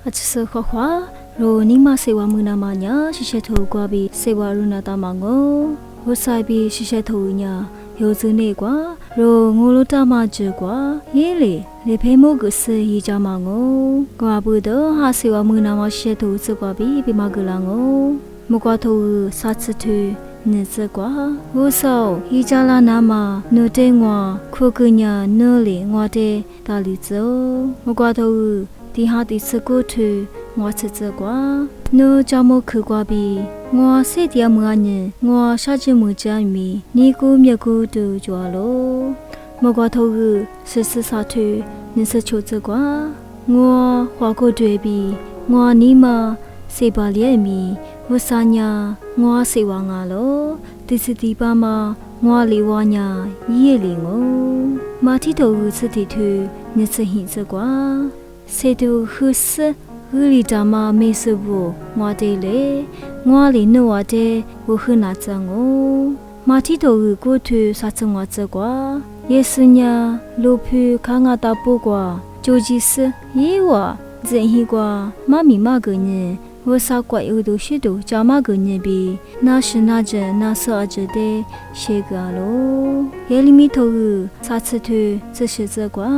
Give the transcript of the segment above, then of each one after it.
အချစခခွာရိုနီမစေဝမနာမညာရှိရှိထိုကွာပြီးစေဝရုနာတမငိုဝဆိုင်ပြီးရှိရှိထိုညာယောဇနေကွာရိုငိုလိုတမကျကွာရေးလေလေဖေမို့ကစေရီကြမငိုကွာဘူးတော့ဟာစေဝမနာမရှိထိုစကွာပြီးပြမကလာငိုမကွာထိုစာချတူနေစကွာဝဆောဟီကြလာနာမနုတေငွာခုကညာနိုလေငွာတဲ့တာလီဇောမကွာထိုဒီဟာဒီစကုထငွာချစ်စကွာနိုကြမခကွာပြီးငွာစေတရမွားညင်ငွာရှာချင်မှုကြမီနီကိုမြက်ကိုတူကြွာလို့မကွာထိုဆစ်ဆစာထနေစချိုစကွာငွာဟွာကိုတွေ့ပြီးငွာနီမစေပါလျက်မီဝဆာညာငွာစေဝါငါလို့တစတိပါမငွာလီဝါညာရေးလီငိုမာတီတော်စတိထနေစဟိစကွာစေတူဟုစဟူလီတမမေဆဘူငွာတေလေငွာလီနိုဝတဲ့ဝခုနာချငိုမာတီတော်ကိုထစာချငွာချကွာယေဆုညာလိုဖူခါငါတာပိုကွာဂျိုဂျီစယေဝဇင်ဟီကွာမမီမကညင်ဝဆောက်ကွက်ဥဒုရှိတုဂျာမကညင်ပြီးနာရှင်နာကျနာဆောအကျတဲ့ရှေကလိုယေလီမီထိုစာချတူစရှိစကွာ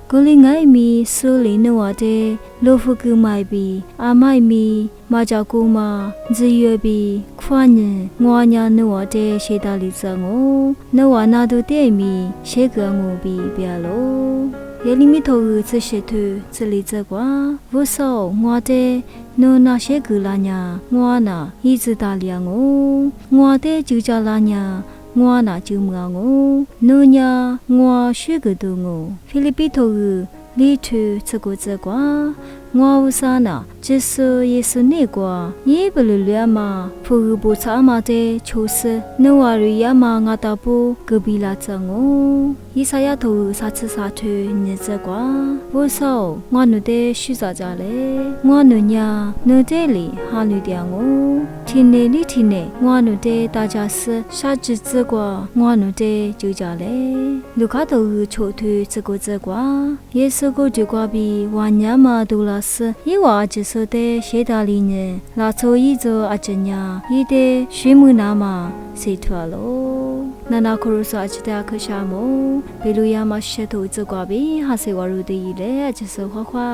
ဂူလီငိုင်မီဆူလီနဝတဲ့လိုဖကူမိုင်ပြီးအာမိုင်မီမာကြောက်ကူမာဇီရွယ်ပြီးခွာညင်ငွာညာနဝတဲ့ရှေတာလီစငိုနဝနာတုတဲ့မီရှေကငိုပြီးပြလို့ယေလီမီထိုစရှိတူစလီစကွာဝဆောငွာတဲ့နိုနာရှေကူလာညာငွာနာဟီစတာလျာငိုငွာတဲ့ကျူကြလာညာငွာနာကျူမငငိုနိုညာငွာရွှေကတူငိုဖိလိပီထိုလီထူစကုစကွာငွာဝဆာနာဂျေဆူယေဆုနေကွာယေဘလူလျာမဖူဘူချာမတဲ့ချိုစနိုဝရီယာမငါတပူကဘီလာချငိုယေဆာယာထိုစာချစာထွေညစကွာဝဆောငွာနုတဲ့ရှိစာကြလေငွာနုညာနုတဲ့လီဟာလူတျာငိုထင်းနေလိထင်းနေငွာနုတဲ့တာကြဆရှာချစ်စကွာငွာနုတဲ့ကျူကြလေလူခါတိုချိုထွေစကုစကွာယေဆုကိုကြွကွာပြီးဝါညာမဒူလာစယေဝါကျစတဲ့ရှေတာလီညင်လာချိုဤဇောအချညာဤတဲ့ရွှေမှုနာမှာစေထွာလို့နာနာခရုစာအချတာခရှာမို့ဘီလူယာမရှိထို့ကြွားပြီးဟာစေဝရူတီလေအချစောခွာ